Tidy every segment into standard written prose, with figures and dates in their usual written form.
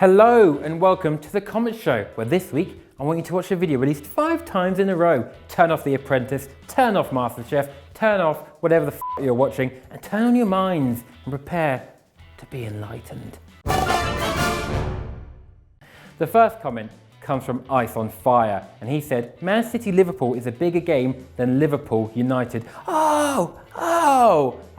Hello and welcome to the Comment Show, where this week I want you to watch a video released 5 times in a row. Turn off The Apprentice, turn off MasterChef, turn off whatever the you're watching, and turn on your minds and prepare to be enlightened. The first comment comes from IceOnFire, and he said, Man City Liverpool is a bigger game than Liverpool United. I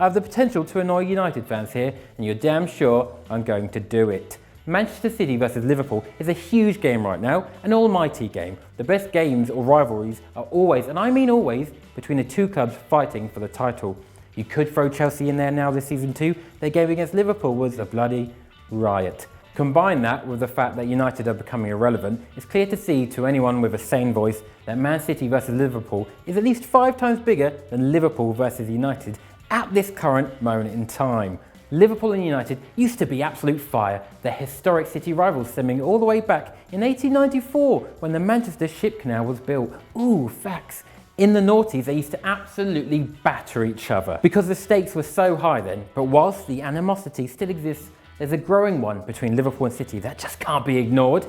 have the potential to annoy United fans here, and you're damn sure I'm going to do it. Manchester City versus Liverpool is a huge game right now, an almighty game. The best games or rivalries are always, and I mean always, between the two clubs fighting for the title. You could throw Chelsea in there now this season too. Their game against Liverpool was a bloody riot. Combine that with the fact that United are becoming irrelevant, it's clear to see to anyone with a sane voice that Man City versus Liverpool is at least 5 times bigger than Liverpool versus United at this current moment in time. Liverpool and United used to be absolute fire, their historic city rivals stemming all the way back in 1894 when the Manchester Ship Canal was built. Ooh, facts. In the noughties, they used to absolutely batter each other because the stakes were so high then, but whilst the animosity still exists, there's a growing one between Liverpool and City that just can't be ignored.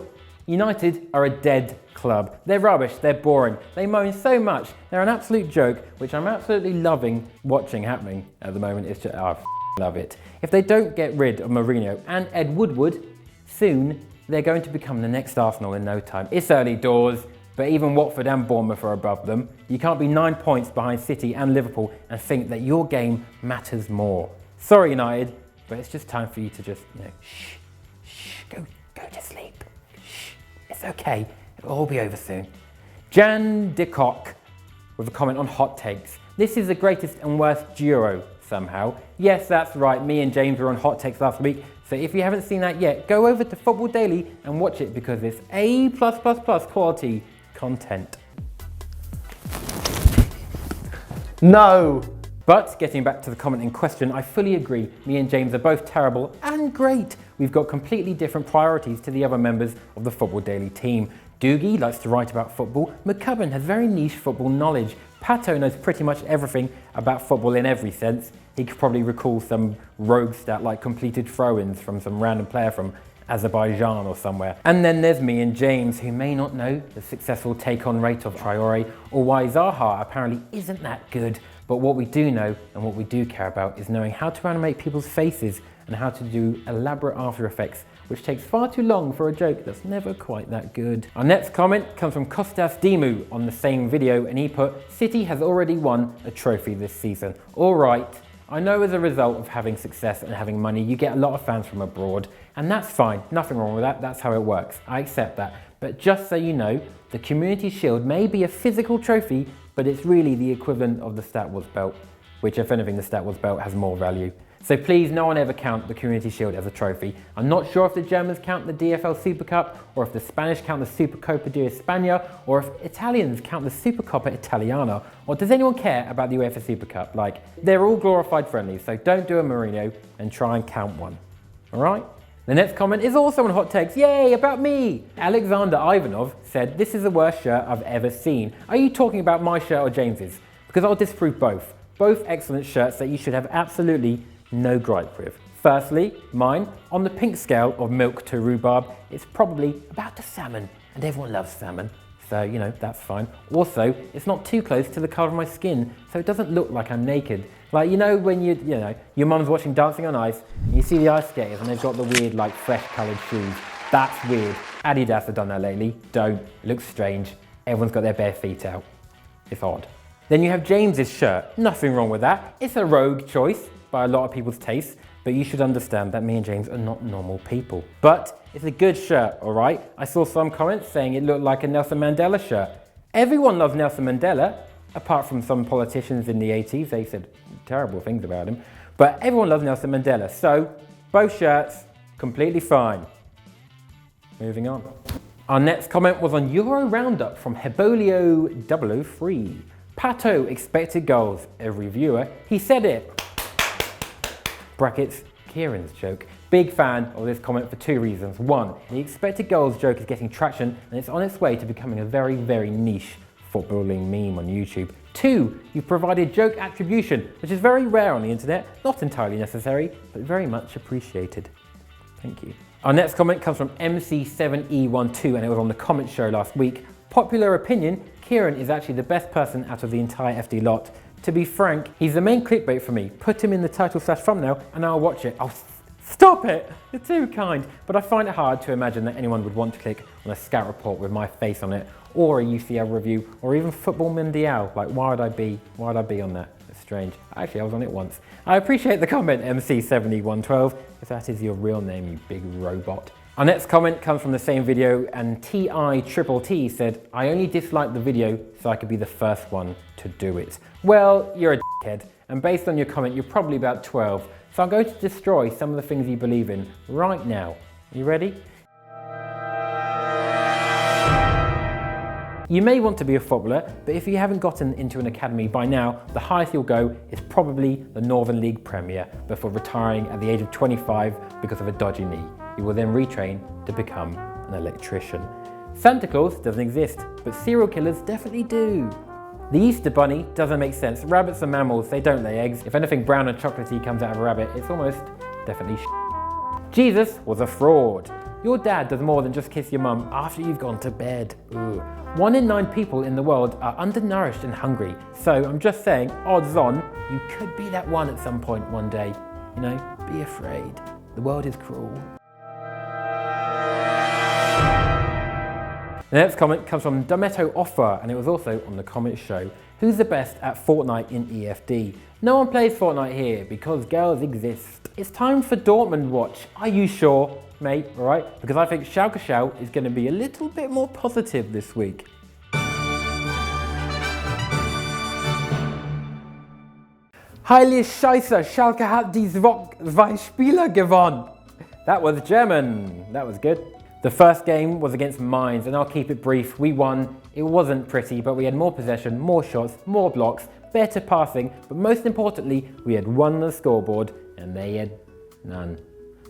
United are a dead club. They're rubbish, they're boring, they moan so much, they're an absolute joke, which I'm absolutely loving watching happening at the moment. It's just, I love it. If they don't get rid of Mourinho and Ed Woodward, soon they're going to become the next Arsenal in no time. It's early doors, but even Watford and Bournemouth are above them. You can't be 9 points behind City and Liverpool and think that your game matters more. Sorry United, but it's just time for you to just, go to sleep. Shh, it's okay, it'll all be over soon. JenDickHawk with a comment on hot takes. This is the greatest and worst duo somehow. Yes, that's right, me and James were on hot takes last week, so if you haven't seen that yet, go over to Football Daily and watch it because it's A+++ quality content. No! But getting back to the comment in question, I fully agree. Me and James are both terrible and great. We've got completely different priorities to the other members of the Football Daily team. Doogie likes to write about football. McCubbin has very niche football knowledge. Pato knows pretty much everything about football in every sense. He could probably recall some rogue stat like completed throw-ins from some random player from Azerbaijan or somewhere. And then there's me and James, who may not know the successful take-on rate of Traore or why Zaha apparently isn't that good. But what we do know and what we do care about is knowing how to animate people's faces and how to do elaborate after effects, which takes far too long for a joke that's never quite that good. Our next comment comes from Kostas Dimou on the same video, and he put, City has already won a trophy this season. All right, I know as a result of having success and having money, you get a lot of fans from abroad, and that's fine, nothing wrong with that, that's how it works. I accept that. But just so you know, the Community Shield may be a physical trophy, but it's really the equivalent of the Stat Wars belt, which if anything, the Stat Wars belt has more value. So please, no one ever count the Community Shield as a trophy. I'm not sure if the Germans count the DFL Super Cup, or if the Spanish count the Supercopa de España, or if Italians count the Supercoppa Italiana, or does anyone care about the UEFA Super Cup? Like, they're all glorified friendlies, so don't do a Mourinho and try and count one, all right? The next comment is also on hot takes. Yay, about me! AlexanderIVanov said, this is the worst shirt I've ever seen. Are you talking about my shirt or James's? Because I'll disprove both. Both excellent shirts that you should have absolutely no gripe with. Firstly, mine, on the pink scale of milk to rhubarb, it's probably about the salmon, and everyone loves salmon. So, that's fine. Also, it's not too close to the colour of my skin, so it doesn't look like I'm naked. Like, when your mum's watching Dancing on Ice, and you see the ice skaters and they've got the weird, fresh coloured shoes. That's weird. Adidas have done that lately. Don't. It looks strange. Everyone's got their bare feet out. It's odd. Then you have James's shirt. Nothing wrong with that. It's a rogue choice by a lot of people's tastes, but you should understand that me and James are not normal people. But it's a good shirt, all right? I saw some comments saying it looked like a Nelson Mandela shirt. Everyone loves Nelson Mandela, apart from some politicians in the 80s. They said terrible things about him. But everyone loves Nelson Mandela. So both shirts, completely fine. Moving on. Our next comment was on Euro Roundup from Hebolio 003. Pato expected goals. Every viewer, he said it. Brackets, Kieran's joke. Big fan of this comment for 2 reasons. 1, the expected goals joke is getting traction and it's on its way to becoming a very, very niche footballing meme on YouTube. 2, you've provided joke attribution, which is very rare on the internet, not entirely necessary, but very much appreciated. Thank you. Our next comment comes from MC7E12 and it was on the comment show last week. Popular opinion, Kieran is actually the best person out of the entire FD lot. To be frank, he's the main clickbait for me. Put him in the title/thumbnail and I'll watch it. Oh, stop it! You're too kind. But I find it hard to imagine that anyone would want to click on a scout report with my face on it, or a UCL review, or even Football Mundial. Like, why would I be on that? It's strange. Actually, I was on it once. I appreciate the comment, MC7E112, if that is your real name, you big robot. Our next comment comes from the same video, and TITT said, I only disliked the video so I could be the first one to do it. Well, you're a dickhead, and based on your comment, you're probably about 12, so I'm going to destroy some of the things you believe in right now. You ready? You may want to be a footballer, but if you haven't gotten into an academy by now, the highest you'll go is probably the Northern League Premier before retiring at the age of 25 because of a dodgy knee. You will then retrain to become an electrician. Santa Claus doesn't exist, but serial killers definitely do. The Easter Bunny doesn't make sense. Rabbits are mammals, they don't lay eggs. If anything brown and chocolatey comes out of a rabbit, it's almost definitely Jesus was a fraud. Your dad does more than just kiss your mum after you've gone to bed. Ooh. 1 in 9 people in the world are undernourished and hungry. So I'm just saying, odds on, you could be that one at some point one day. You know, be afraid. The world is cruel. The next comment comes from JenDickHawk and it was also on the comment show. Who's the best at Fortnite in EFD? No one plays Fortnite here because girls exist. It's time for Dortmund watch. Are you sure, mate? All right? Because I think Schalke is going to be a little bit more positive this week. Heilige Scheiße, Schalke hat die zwei Spieler gewonnen. That was German. That was good. The first game was against Mainz, and I'll keep it brief. We won. It wasn't pretty, but we had more possession, more shots, more blocks, better passing, but most importantly, we had won the scoreboard, and they had none.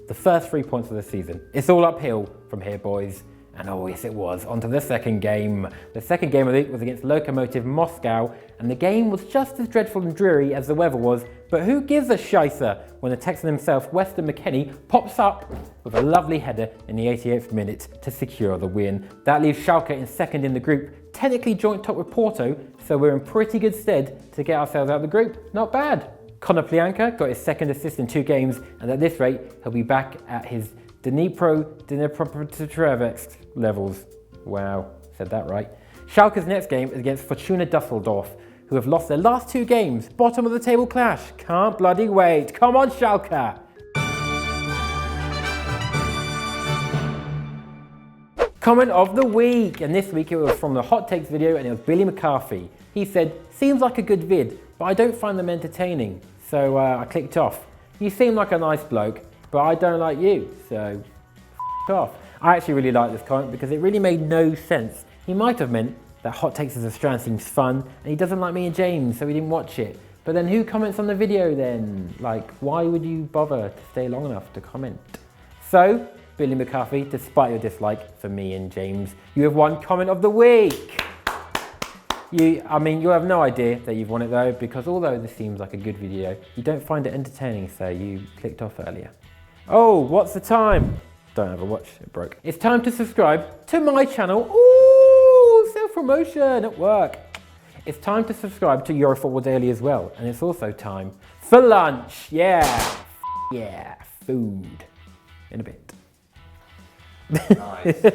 The first 3 points of the season. It's all uphill from here, boys. And oh yes it was, on to the second game. The second game of the week was against Lokomotiv Moscow, and the game was just as dreadful and dreary as the weather was, but who gives a shicer when the Texan himself, Weston McKennie, pops up with a lovely header in the 88th minute to secure the win. That leaves Schalke in second in the group, technically joint top with Porto, so we're in pretty good stead to get ourselves out of the group. Not bad. Conor Plianka got his second assist in 2 games, and at this rate, he'll be back at his Dnipropetrovsk levels. Wow, said that right. Schalke's next game is against Fortuna Dusseldorf, who have lost their last 2 games. Bottom of the table clash. Can't bloody wait. Come on, Schalke! Comment of the week, and this week it was from the Hot Takes video and it was Billy McCarthy. He said, seems like a good vid, but I don't find them entertaining. So I clicked off. You seem like a nice bloke, but I don't like you, so f*** off. I actually really like this comment because it really made no sense. He might have meant that Hot Takes as a strand seems fun and he doesn't like me and James, so he didn't watch it. But then who comments on the video then? Like, why would you bother to stay long enough to comment? So, Billy McCarthy, despite your dislike for me and James, you have won Comment of the Week. You have no idea that you've won it though, because although this seems like a good video, you don't find it entertaining, so you clicked off earlier. Oh, what's the time? Don't have a watch, it broke. It's time to subscribe to my channel. Ooh, self-promotion at work. It's time to subscribe to Eurofootball Daily as well, and it's also time for lunch. Yeah, yeah, food. In a bit. Nice.